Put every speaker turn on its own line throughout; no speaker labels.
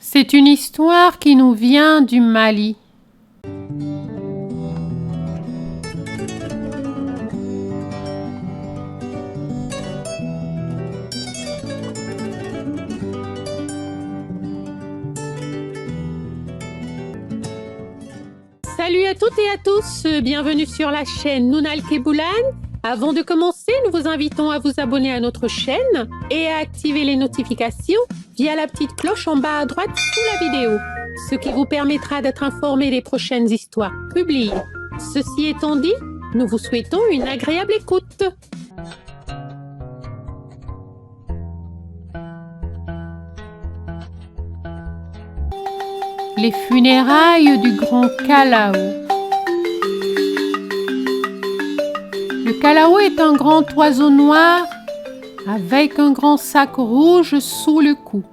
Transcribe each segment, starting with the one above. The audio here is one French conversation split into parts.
C'est une histoire qui nous vient du Mali. Salut à toutes et à tous, bienvenue sur la chaîne Nounal Keboulan. Avant de commencer, nous vous invitons à vous abonner à notre chaîne et à activer les notifications via la petite cloche en bas à droite sous la vidéo, ce qui vous permettra d'être informé des prochaines histoires publiées. Ceci étant dit, nous vous souhaitons une agréable écoute. Les funérailles du grand Kalao. Le Kalao est un grand oiseau noir avec un grand sac rouge sous le cou.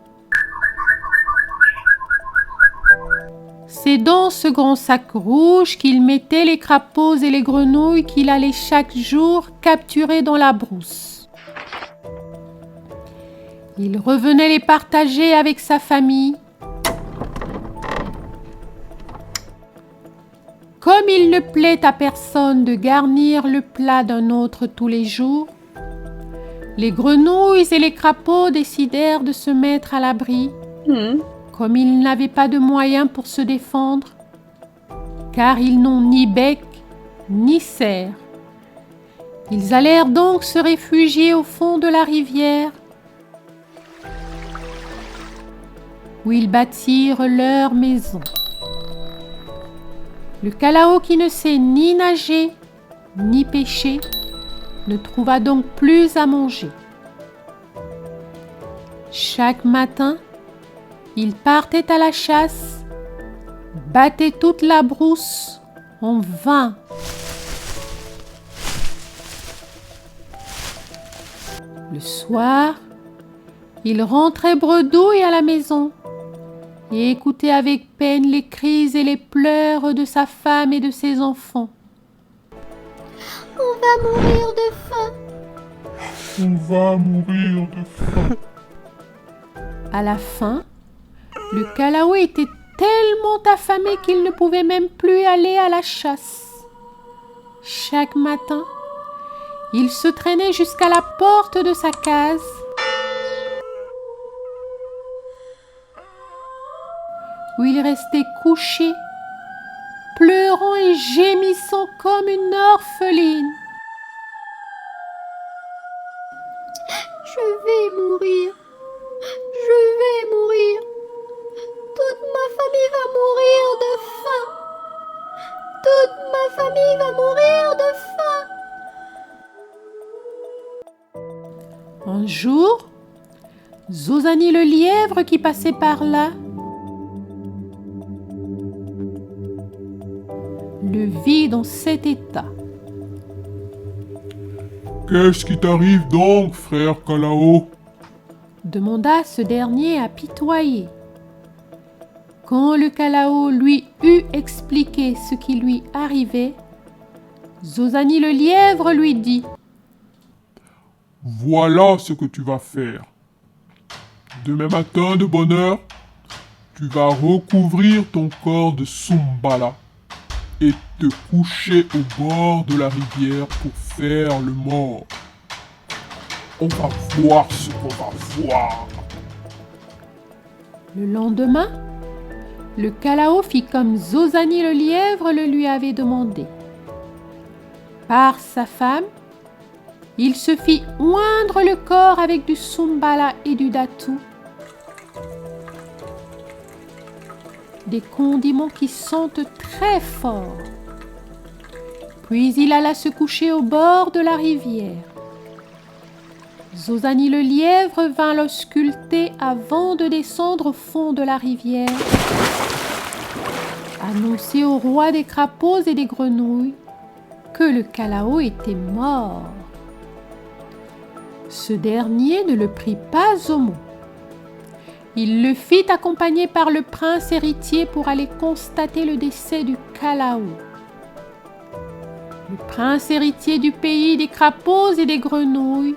C'est dans ce grand sac rouge qu'il mettait les crapauds et les grenouilles qu'il allait chaque jour capturer dans la brousse. Il revenait les partager avec sa famille. Comme il ne plaît à personne de garnir le plat d'un autre tous les jours, les grenouilles et les crapauds décidèrent de se mettre à l'abri, comme ils n'avaient pas de moyens pour se défendre, car ils n'ont ni bec ni serre. Ils allèrent donc se réfugier au fond de la rivière, où ils bâtirent leur maison. Le Kalao, qui ne sait ni nager ni pêcher, ne trouva donc plus à manger. Chaque matin, il partait à la chasse, battait toute la brousse en vain. Le soir, il rentrait bredouille à la maison et écoutait avec peine les cris et les pleurs de sa femme et de ses enfants.
On va mourir de faim.
On va mourir de faim.
À la fin, le Kalao était tellement affamé qu'il ne pouvait même plus aller à la chasse. Chaque matin, il se traînait jusqu'à la porte de sa case, où il restait couché, pleurant et gémissant comme une orpheline.
Je vais mourir. Je vais mourir. Toute ma famille va mourir de faim. Toute ma famille va mourir de faim.
Un jour, Zozani le lièvre qui passait par là le vit dans cet état.
Qu'est-ce qui t'arrive donc, frère Kalao?
Demanda ce dernier apitoyé. Quand le Kalao lui eut expliqué ce qui lui arrivait, Zozani le lièvre lui dit:
Voilà ce que tu vas faire. Demain matin de bonne heure, tu vas recouvrir ton corps de Sumbala et te coucher au bord de la rivière pour faire le mort. On va voir ce qu'on va voir.
Le lendemain, le Kalao fit comme Zozani le lièvre le lui avait demandé. Par sa femme, il se fit oindre le corps avec du Sumbala et du Datou, des condiments qui sentent très fort. Puis il alla se coucher au bord de la rivière. Zozani le lièvre vint l'ausculter avant de descendre au fond de la rivière, annoncer au roi des crapauds et des grenouilles que le Kalao était mort. Ce dernier ne le prit pas au mot. Il le fit accompagner par le prince héritier pour aller constater le décès du Kalao. Le prince héritier du pays des crapauds et des grenouilles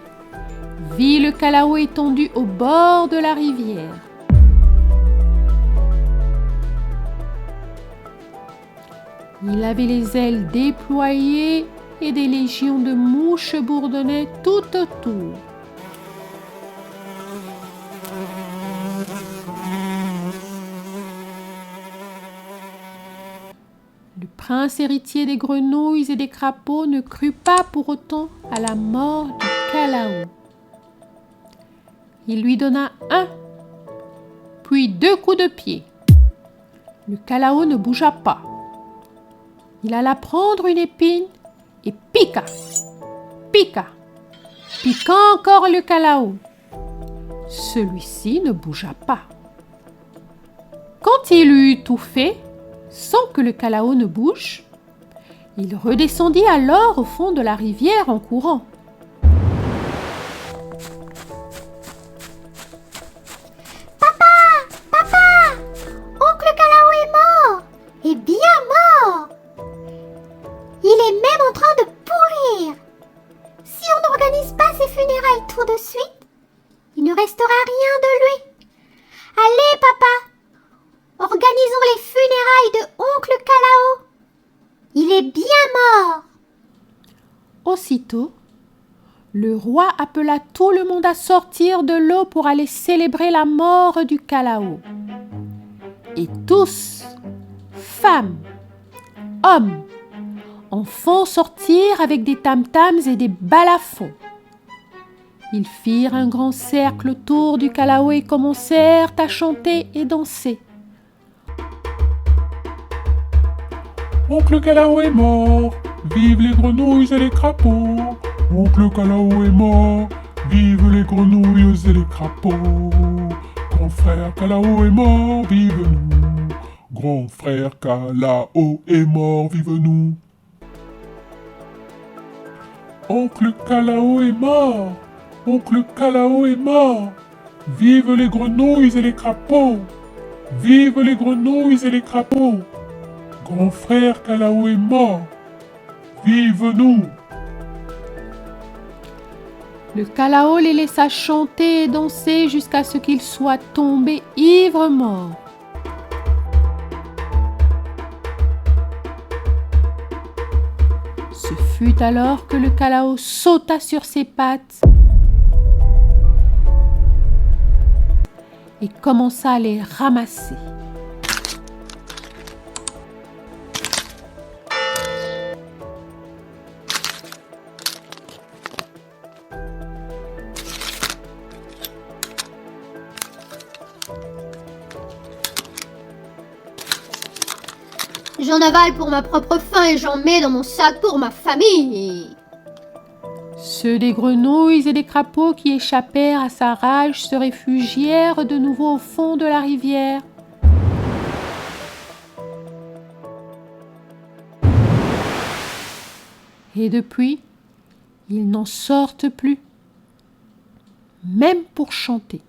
vit le Kalao étendu au bord de la rivière. Il avait les ailes déployées et des légions de mouches bourdonnaient tout autour. Le prince héritier des grenouilles et des crapauds ne crut pas pour autant à la mort du Kalao. Il lui donna un, puis 2 coups de pied. Le Kalao ne bougea pas. Il alla prendre une épine et piqua, piqua, piqua encore le Kalao. Celui-ci ne bougea pas. Quand il eut tout fait, sans que le Kalao ne bouge, il redescendit alors au fond de la rivière en courant.
Oncle Kalao est mort, et bien mort. Il est même en train de pourrir. Si on n'organise pas ses funérailles tout de suite, il ne restera rien de lui. Allez, papa, organisons les funérailles de oncle Kalao. Il est bien mort.
Aussitôt, le roi appela tout le monde à sortir de l'eau pour aller célébrer la mort du Kalao. Et tous, femmes, hommes, enfants sortirent avec des tam-tams et des balafons. Ils firent un grand cercle autour du Kalao et commencèrent à chanter et danser.
Oncle Kalao est mort, vive les grenouilles et les crapauds. Oncle Kalao est mort, vive les grenouilles et les crapauds. Grand frère Kalao est mort, vive nous. Grand frère Kalao est mort, vive nous. Oncle Kalao est mort, oncle Kalao est mort. Vive les grenouilles et les crapauds. Vive les grenouilles et les crapauds. Grand frère Kalao est mort, vive nous.
Le Kalao les laissa chanter et danser jusqu'à ce qu'ils soient tombés ivres morts. Ce fut alors que le Kalao sauta sur ses pattes et commença à les ramasser.
J'en avale pour ma propre faim et j'en mets dans mon sac pour ma famille.
Ceux des grenouilles et des crapauds qui échappèrent à sa rage se réfugièrent de nouveau au fond de la rivière. Et depuis, ils n'en sortent plus, même pour chanter.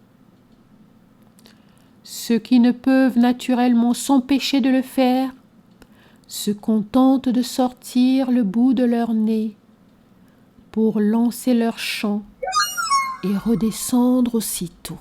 Ceux qui ne peuvent naturellement s'empêcher de le faire se contentent de sortir le bout de leur nez pour lancer leur chant et redescendre aussitôt.